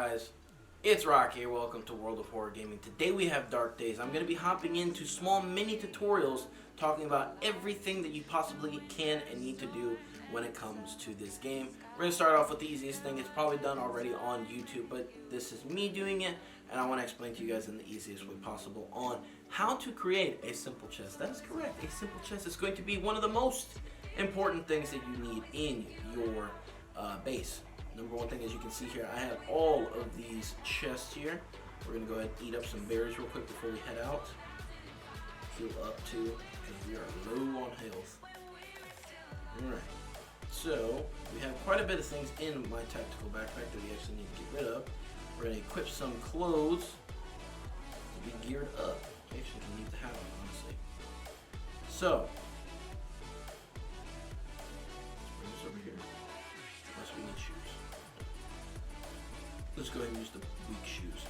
guys? It's Rocky here. Welcome to World of Horror Gaming. Today we have Dark Days. I'm going to be hopping into small mini tutorials talking about everything that you possibly can and need to do when it comes to this game. We're going to start off with the easiest thing. It's probably done already on YouTube, but this is me doing it, and I want to explain to you guys in the easiest way possible on how to create a simple chest. That is correct. A simple chest is going to be one of the most important things that you need in your base. Number one thing, as you can see here, I have all of these chests here. We're going to go ahead and eat up some berries real quick before we head out. Heal up too, because we are low on health. Alright, so we have quite a bit of things in my tactical backpack that we actually need to get rid of. We're going to equip some clothes to be geared up. We actually can need to have them, honestly. So, let's bring this over here. Unless we need shoes. Let's go ahead and use the weak shoes.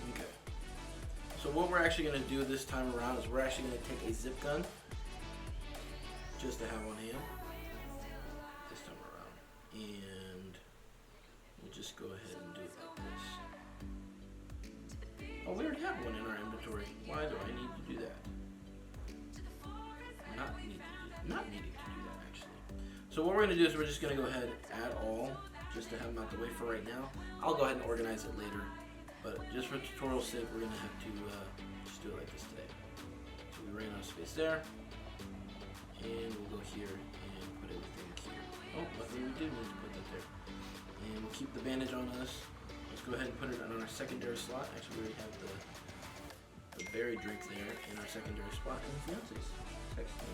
Okay. So what we're actually going to do this time around is we're actually going to take a zip gun just to have on hand this time around. And we'll just go ahead and do it like this. Oh, we already have one in our inventory. Why do I need to do that? Not needing to do that, actually. So what we're going to do is we're just going to go ahead and add all, just to have them out the way for right now. I'll go ahead and organize it later, but just for tutorial's sake, we're going to have to just do it like this today. So we ran out of space there, and we'll go here and put everything here. Oh, luckily we did need to put that there. And we'll keep the bandage on us. Let's go ahead and put it on our secondary slot. Actually, we already have the berry drink there in our secondary spot. And the fiance's texting.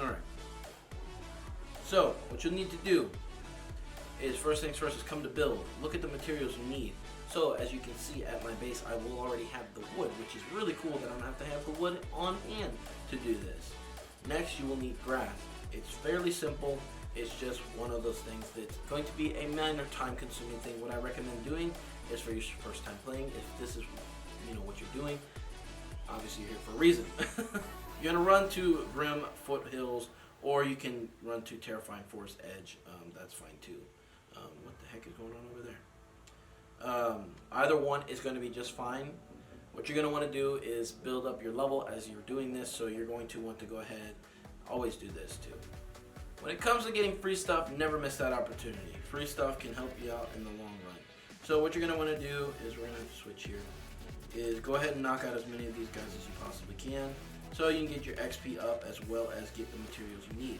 Alright. So, what you'll need to do is, first things first, is come to build. Look at the materials you need. So, as you can see at my base, I will already have the wood, which is really cool that I don't have to have the wood on hand to do this. Next, you will need grass. It's fairly simple. It's just one of those things that's going to be a minor time-consuming thing. What I recommend doing is, for your first time playing, if this is what you're doing, obviously you're here for a reason. You're going to run to Grim Foothills, or you can run to Terrifying Forest Edge. That's fine too. What the heck is going on over there? Either one is going to be just fine. What you're going to want to do is build up your level as you're doing this, so you're going to want to go ahead, always do this too. When it comes to getting free stuff, never miss that opportunity. Free stuff can help you out in the long run. So what you're going to want to do is, we're going to have to switch here, is go ahead and knock out as many of these guys as you possibly can, so you can get your XP up as well as get the materials you need.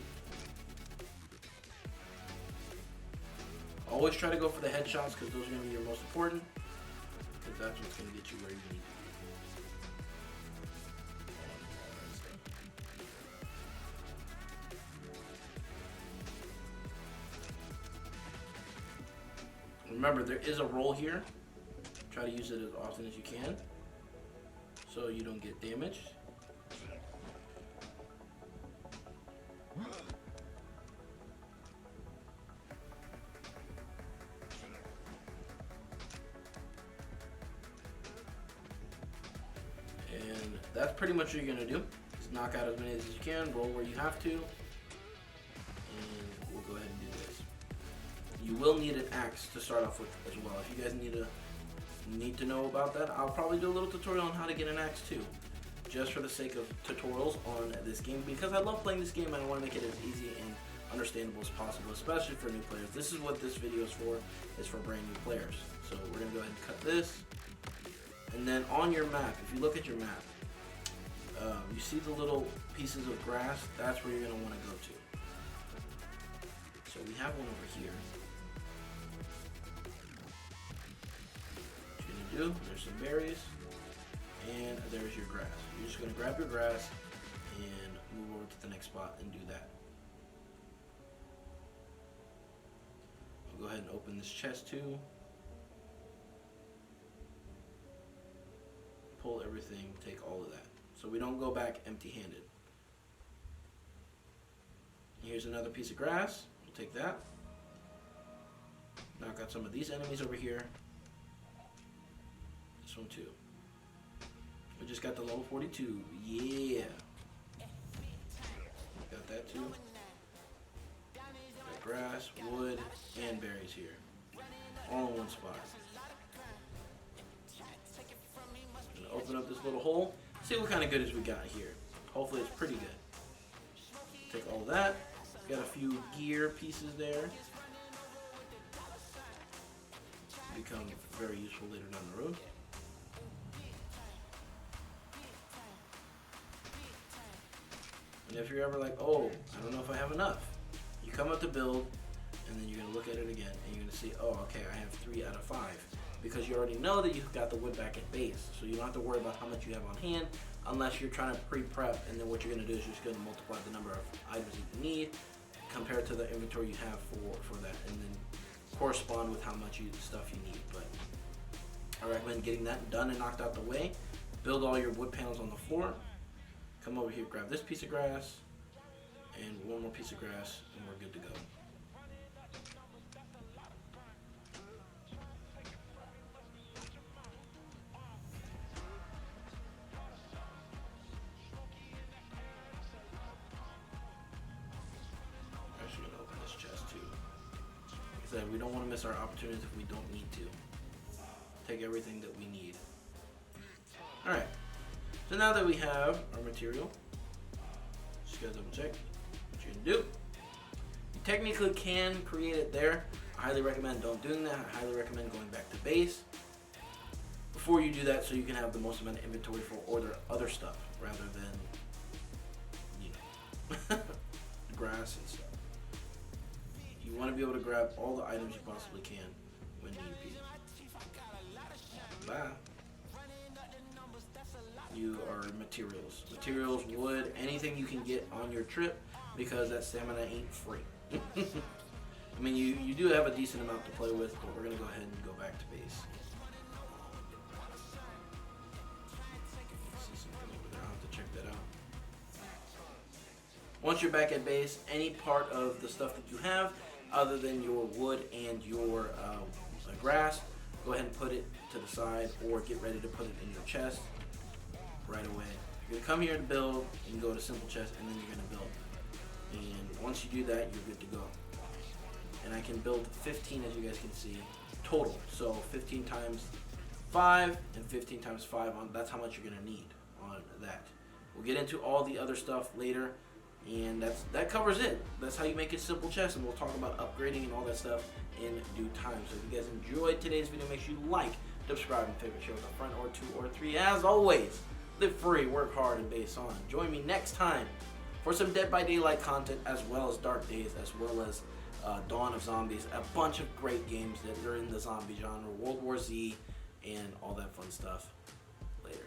Always try to go for the headshots, because those are going to be your most important, because that's what's going to get you where you need to be. Remember, there is a roll here. Try to use it as often as you can, so you don't get damaged. And that's pretty much what you're going to do. Just knock out as many as you can, roll where you have to, and we'll go ahead and do this. You will need an axe to start off with as well. If you guys need to know about that, I'll probably do a little tutorial on how to get an axe too, just for the sake of tutorials on this game, because I love playing this game and I want to make it as easy and understandable as possible, especially for new players. This is what this video is for brand new players. So we're going to go ahead and cut this, and then on your map, if you look at your map, you see the little pieces of grass. That's where you're going to want to go to. So we have one over here. What you're going to do, there's some berries, and there's your grass. You're just going to grab your grass and move over to the next spot and do that. I'll go ahead and open this chest too. Pull everything, take all of that, so we don't go back empty-handed. Here's another piece of grass. We'll take that. Knock out some of these enemies over here. This one too. We just got the level 42. Yeah. that too. Got grass, wood, and berries here. All in one spot. I'm gonna open up this little hole, see what kind of goodies we got here. Hopefully it's pretty good. Take all that. Got a few gear pieces there. Become very useful later down the road. And if you're ever like, oh, I don't know if I have enough, you come up to build, and then you're going to look at it again, and you're going to see, oh, okay, I have 3 out of 5. Because you already know that you've got the wood back at base, so you don't have to worry about how much you have on hand, unless you're trying to pre-prep, and then what you're going to do is you're just going to multiply the number of items that you need compared to the inventory you have for that, and then correspond with how much stuff you need. But I recommend getting that done and knocked out the way. Build all your wood panels on the floor. Come over here, grab this piece of grass, and one more piece of grass, and we're good to go. Actually, gonna open this chest too. Like I said, we don't want to miss our opportunities if we don't need to. Take everything that we need. All right. So now that we have our material, just gotta double check what you're gonna do. You technically can create it there. I highly recommend don't doing that. I highly recommend going back to base before you do that, so you can have the most amount of inventory for other stuff rather than, you know, grass and stuff. You want to be able to grab all the items you possibly can when need be. Bye. You are materials, wood, anything you can get on your trip, because that stamina ain't free. I mean, you do have a decent amount to play with, but we're gonna go ahead and go back to base. I see something over there. I'll have to check that out. Once you're back at base, any part of the stuff that you have, other than your wood and your grass, go ahead and put it to the side, or get ready to put it in your chest right away. You're gonna come here to build, and go to simple chest, and then you're gonna build. And once you do that, you're good to go. And I can build 15, as you guys can see, total. So 15 times 5 and 15 times 5. That's how much you're gonna need on that. We'll get into all the other stuff later, and that covers it. That's how you make a simple chest, and we'll talk about upgrading and all that stuff in due time. So if you guys enjoyed today's video, make sure you like, subscribe, and favorite shows up front, or 2 or 3. As always, live free, work hard, and base on. Join me next time for some Dead by Daylight content, as well as Dark Days, as well as Dawn of Zombies, a bunch of great games that are in the zombie genre, World War Z, and all that fun stuff. Later.